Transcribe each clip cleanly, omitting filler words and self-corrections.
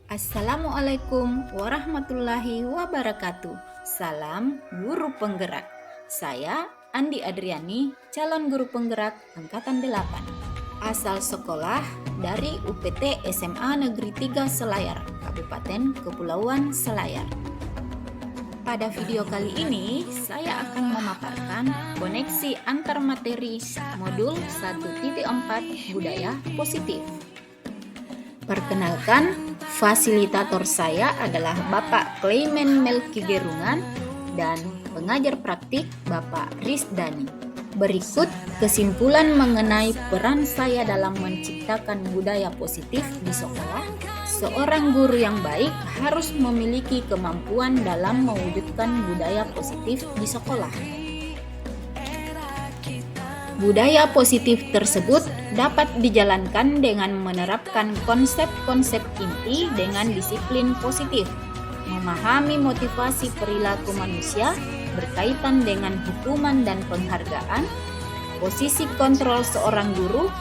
Assalamualaikum warahmatullahi wabarakatuh. Salam guru penggerak. Saya Andi Adriani, calon guru penggerak angkatan 8. Asal sekolah dari UPT SMA Negeri 3 Selayar, Kabupaten Kepulauan Selayar. Pada video kali ini, saya akan memaparkan koneksi antar materi modul 1.4 Budaya Positif. Perkenalkan, fasilitator saya adalah Bapak Clayman Melki Gerungan dan pengajar praktik Bapak Risdani. Berikut kesimpulan mengenai peran saya dalam menciptakan budaya positif di sekolah. Seorang guru yang baik harus memiliki kemampuan dalam mewujudkan budaya positif di sekolah. Budaya positif tersebut dapat dijalankan dengan menerapkan konsep-konsep inti dengan disiplin positif, memahami motivasi perilaku manusia berkaitan dengan hukuman dan penghargaan, posisi kontrol seorang guru,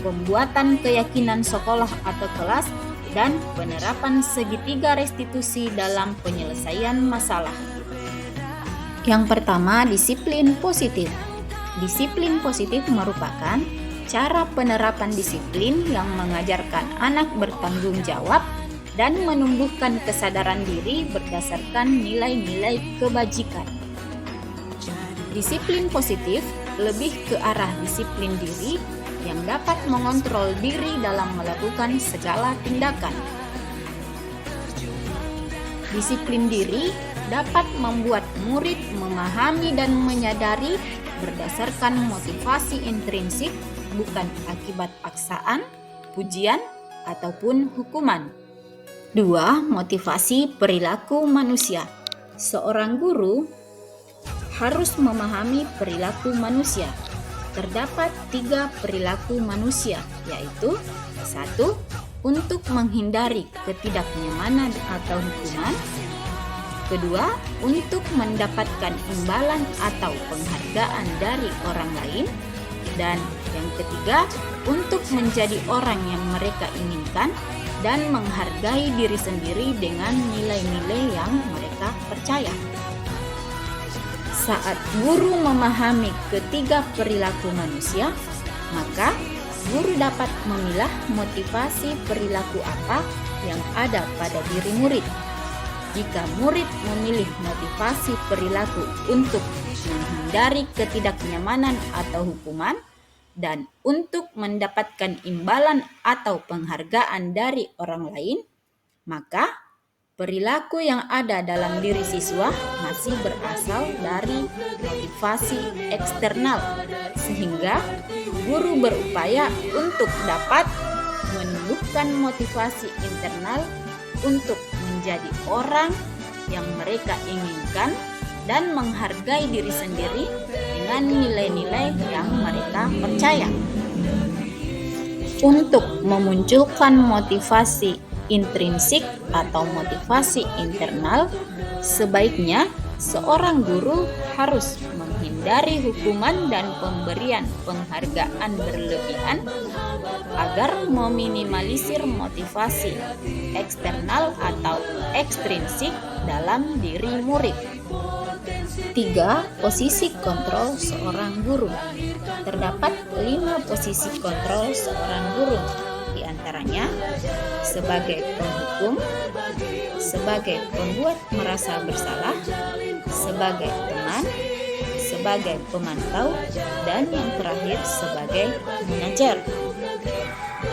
pembuatan keyakinan sekolah atau kelas, dan penerapan segitiga restitusi dalam penyelesaian masalah. Yang pertama, disiplin positif. Disiplin positif merupakan cara penerapan disiplin yang mengajarkan anak bertanggung jawab dan menumbuhkan kesadaran diri berdasarkan nilai-nilai kebajikan. Disiplin positif lebih ke arah disiplin diri yang dapat mengontrol diri dalam melakukan segala tindakan. Disiplin diri dapat membuat murid memahami dan menyadari berdasarkan motivasi intrinsik, bukan akibat paksaan, pujian, ataupun hukuman. 2. Motivasi perilaku manusia. Seorang guru harus memahami perilaku manusia. Terdapat 3 perilaku manusia, yaitu 1. Untuk menghindari ketidaknyamanan atau hukuman. Kedua, untuk mendapatkan imbalan atau penghargaan dari orang lain. Dan yang ketiga, untuk menjadi orang yang mereka inginkan dan menghargai diri sendiri dengan nilai-nilai yang mereka percaya. Saat guru memahami ketiga perilaku manusia, maka guru dapat memilah motivasi perilaku apa yang ada pada diri murid. Jika murid memilih motivasi perilaku untuk menghindari ketidaknyamanan atau hukuman dan untuk mendapatkan imbalan atau penghargaan dari orang lain, maka perilaku yang ada dalam diri siswa masih berasal dari motivasi eksternal, sehingga guru berupaya untuk dapat menumbuhkan motivasi internal untuk menjadi orang yang mereka inginkan dan menghargai diri sendiri dengan nilai-nilai yang mereka percaya. Untuk memunculkan motivasi intrinsik atau motivasi internal, sebaiknya seorang guru harus menghindari hukuman dan pemberian penghargaan berlebihan agar meminimalisir motivasi eksternal atau ekstrinsik dalam diri murid. 3. Posisi kontrol seorang guru. Terdapat 5 posisi kontrol seorang guru, di antaranya sebagai penghukum, sebagai pembuat merasa bersalah, sebagai teman, sebagai pemantau, dan yang terakhir sebagai manajer.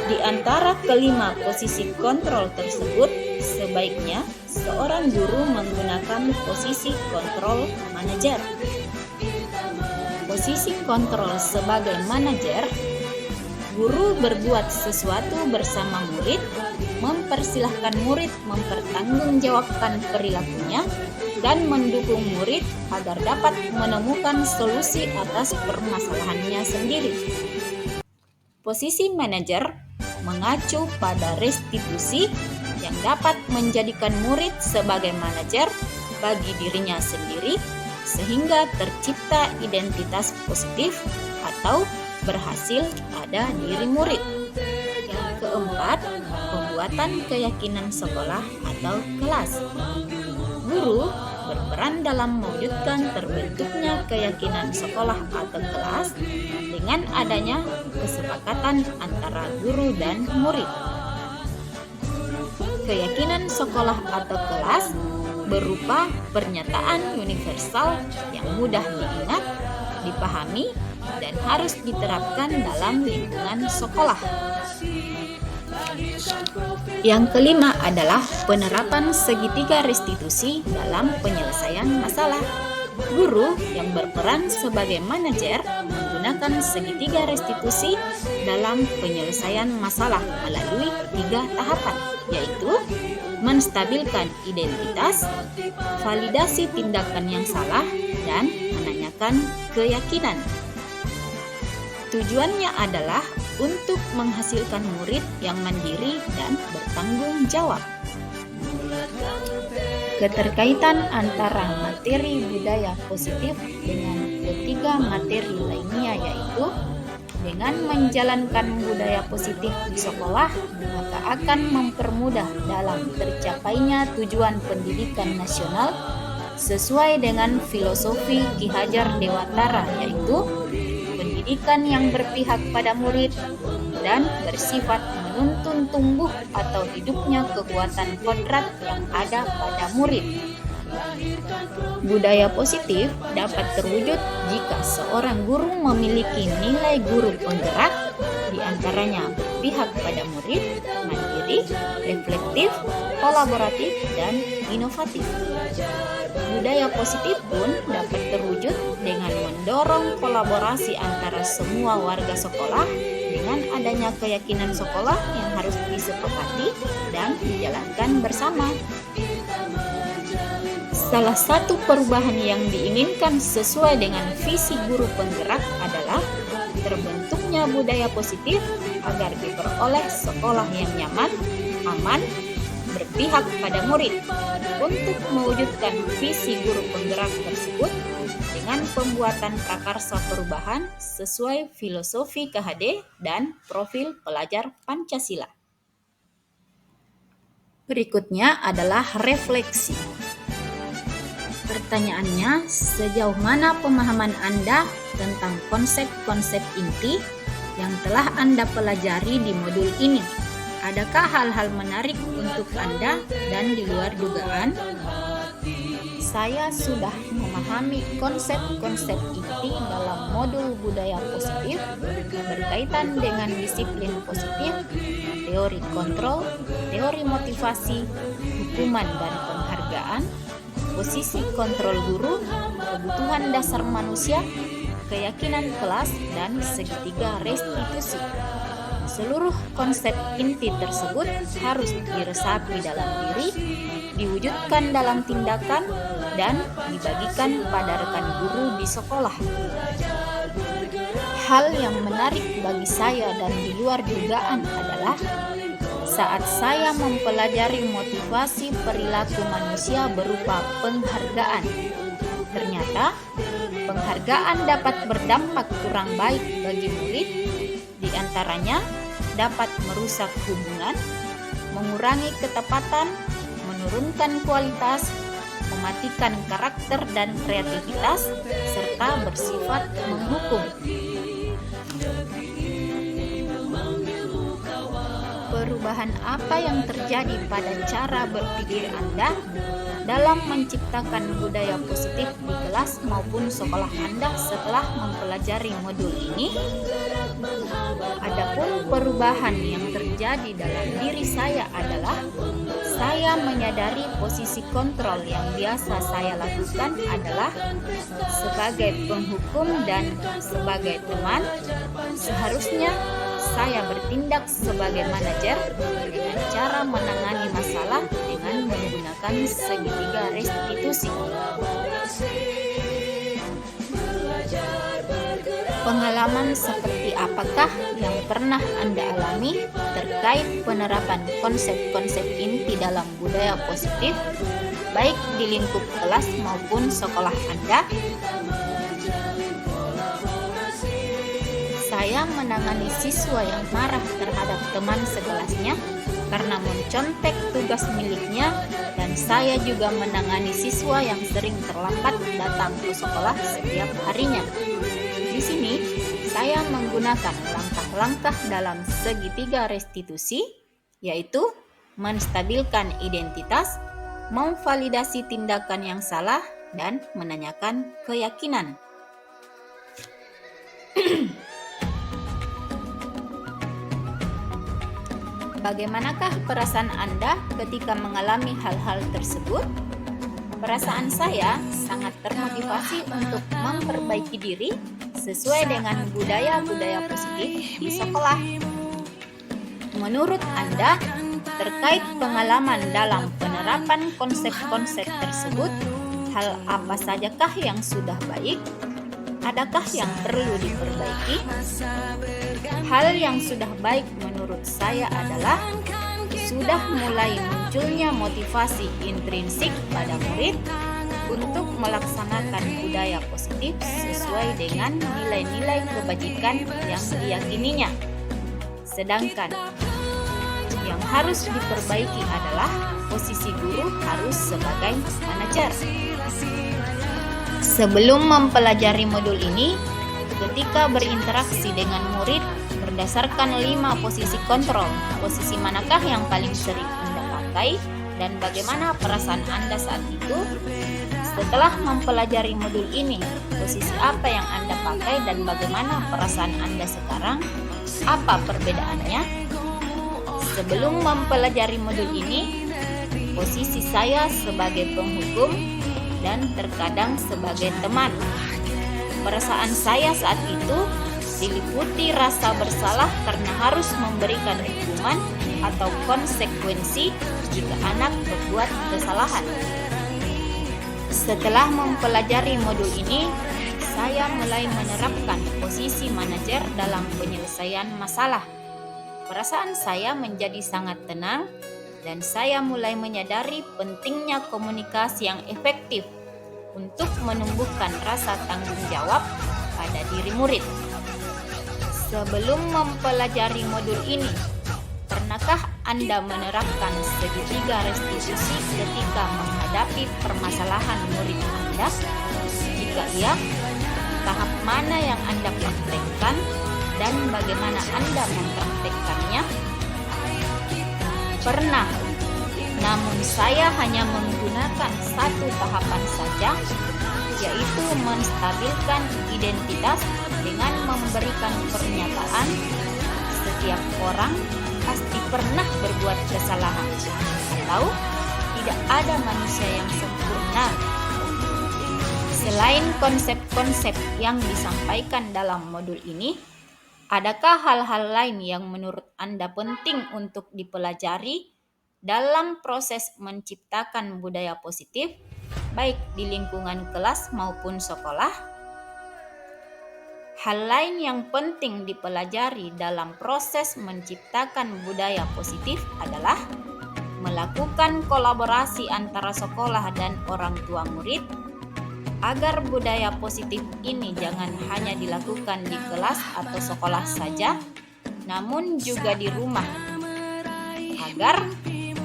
Di antara kelima posisi kontrol tersebut, sebaiknya seorang guru menggunakan posisi kontrol manajer. Posisi kontrol sebagai manajer, guru berbuat sesuatu bersama murid, mempersilahkan murid mempertanggungjawabkan perilakunya, dan mendukung murid agar dapat menemukan solusi atas permasalahannya sendiri. Posisi manajer mengacu pada restitusi yang dapat menjadikan murid sebagai manajer bagi dirinya sendiri, sehingga tercipta identitas positif atau berhasil pada diri murid. Yang keempat, pembuatan kekuatan keyakinan sekolah atau kelas. Guru berperan dalam mewujudkan terbentuknya keyakinan sekolah atau kelas dengan adanya kesepakatan antara guru dan murid. Keyakinan sekolah atau kelas berupa pernyataan universal yang mudah diingat, dipahami, dan harus diterapkan dalam lingkungan sekolah. Yang kelima adalah penerapan segitiga restitusi dalam penyelesaian masalah. Guru yang berperan sebagai manajer menggunakan segitiga restitusi dalam penyelesaian masalah melalui 3 tahapan, yaitu menstabilkan identitas, validasi tindakan yang salah, dan menanyakan keyakinan. Tujuannya adalah untuk menghasilkan murid yang mandiri dan bertanggung jawab. Keterkaitan antara materi budaya positif dengan ketiga materi lainnya, yaitu dengan menjalankan budaya positif di sekolah, maka akan mempermudah dalam tercapainya tujuan pendidikan nasional sesuai dengan filosofi Ki Hajar Dewantara, yaitu pendidikan yang berpihak pada murid dan bersifat menuntun tumbuh atau hidupnya kekuatan kodrat yang ada pada murid. Budaya positif dapat terwujud jika seorang guru memiliki nilai guru penggerak, diantaranya berpihak pada murid, mandiri, reflektif, kolaboratif, dan inovatif. Budaya positif pun dapat terwujud dengan mendorong kolaborasi antara semua warga sekolah dengan adanya keyakinan sekolah yang harus disepakati dan dijalankan bersama. Salah satu perubahan yang diinginkan sesuai dengan visi guru penggerak adalah terbentuknya budaya positif agar diperoleh sekolah yang nyaman, aman, berpihak pada murid. Untuk mewujudkan visi guru penggerak tersebut dengan pembuatan prakarsa perubahan sesuai filosofi KHD dan profil pelajar Pancasila. Berikutnya adalah refleksi. Pertanyaannya, sejauh mana pemahaman Anda tentang konsep-konsep inti yang telah Anda pelajari di modul ini? Adakah hal-hal menarik untuk Anda dan di luar dugaan? Saya sudah memahami konsep-konsep inti dalam modul budaya positif berkaitan dengan disiplin positif, teori kontrol, teori motivasi, hukuman dan penghargaan, posisi kontrol guru, kebutuhan dasar manusia, keyakinan kelas, dan segitiga restitusi. Seluruh konsep inti tersebut harus diresapi dalam diri, diwujudkan dalam tindakan, dan dibagikan pada rekan guru di sekolah. Hal yang menarik bagi saya dan di luar dugaan adalah saat saya mempelajari motivasi perilaku manusia berupa penghargaan. Ternyata, penghargaan dapat berdampak kurang baik bagi murid, di antaranya dapat merusak hubungan, mengurangi ketepatan, menurunkan kualitas, mematikan karakter dan kreativitas, serta bersifat menghukum. Perubahan apa yang terjadi pada cara berpikir Anda dalam menciptakan budaya positif di kelas maupun sekolah Anda setelah mempelajari modul ini? Adapun perubahan yang terjadi dalam diri saya adalah saya menyadari posisi kontrol yang biasa saya lakukan adalah sebagai penghukum dan sebagai teman. Seharusnya saya bertindak sebagai manajer dengan cara menangani masalah dengan menggunakan segitiga restitusi. Pengalaman seperti apakah yang pernah Anda alami terkait penerapan konsep-konsep inti dalam budaya positif, baik di lingkup kelas maupun sekolah Anda? Saya menangani siswa yang marah terhadap teman sekelasnya karena mencontek tugas miliknya, dan saya juga menangani siswa yang sering terlambat datang ke sekolah setiap harinya. Di sini, saya menggunakan langkah-langkah dalam segitiga restitusi, yaitu menstabilkan identitas, memvalidasi tindakan yang salah, dan menanyakan keyakinan. Bagaimanakah perasaan Anda ketika mengalami hal-hal tersebut? Perasaan saya sangat termotivasi untuk memperbaiki diri sesuai dengan budaya-budaya positif di sekolah. Menurut Anda, terkait pengalaman dalam penerapan konsep-konsep tersebut, hal apa sajakah yang sudah baik? Adakah yang perlu diperbaiki? Hal yang sudah baik menurut saya adalah sudah mulai munculnya motivasi intrinsik pada murid untuk melaksanakan budaya positif sesuai dengan nilai-nilai kebajikan yang diyakininya. Sedangkan yang harus diperbaiki adalah posisi guru harus sebagai manajer. Sebelum mempelajari modul ini, ketika berinteraksi dengan murid berdasarkan 5 posisi kontrol, posisi manakah yang paling sering Anda pakai dan bagaimana perasaan Anda saat itu? Setelah mempelajari modul ini, posisi apa yang Anda pakai dan bagaimana perasaan Anda sekarang? Apa perbedaannya? Sebelum mempelajari modul ini, posisi saya sebagai penghukum dan terkadang sebagai teman. Perasaan saya saat itu diliputi rasa bersalah karena harus memberikan hukuman atau konsekuensi jika anak berbuat kesalahan. Setelah mempelajari modul ini, saya mulai menerapkan posisi manajer dalam penyelesaian masalah. Perasaan saya menjadi sangat tenang dan saya mulai menyadari pentingnya komunikasi yang efektif untuk menumbuhkan rasa tanggung jawab pada diri murid. Sebelum mempelajari modul ini, pernahkah Anda menerapkan segitiga restitusi ketika menghadapi permasalahan murid Anda? Jika iya, tahap mana yang Anda praktekkan dan bagaimana Anda mempraktekkannya? Pernah, namun saya hanya menggunakan satu tahapan saja, yaitu menstabilkan identitas dengan memberikan pernyataan setiap orang pasti pernah berbuat kesalahan atau tidak ada manusia yang sempurna. Selain konsep-konsep yang disampaikan dalam modul ini, adakah hal-hal lain yang menurut Anda penting untuk dipelajari dalam proses menciptakan budaya positif, baik di lingkungan kelas maupun sekolah? Hal lain yang penting dipelajari dalam proses menciptakan budaya positif adalah melakukan kolaborasi antara sekolah dan orang tua murid, agar budaya positif ini jangan hanya dilakukan di kelas atau sekolah saja, namun juga di rumah, agar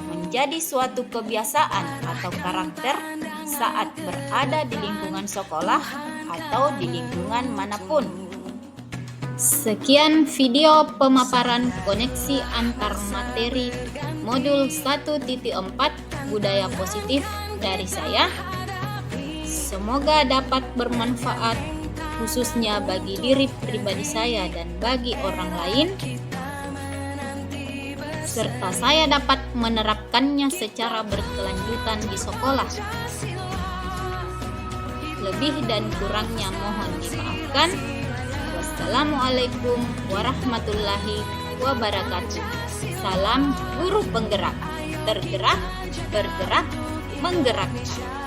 menjadi suatu kebiasaan atau karakter saat berada di lingkungan sekolah atau di lingkungan manapun. Sekian video pemaparan koneksi antar materi modul 1.4 budaya positif dari saya. Semoga dapat bermanfaat khususnya bagi diri pribadi saya dan bagi orang lain, serta saya dapat menerapkannya secara berkelanjutan di sekolah. Lebih dan kurangnya mohon dimaafkan. Wassalamualaikum warahmatullahi wabarakatuh. Salam guru penggerak, tergerak, bergerak, menggerakkan.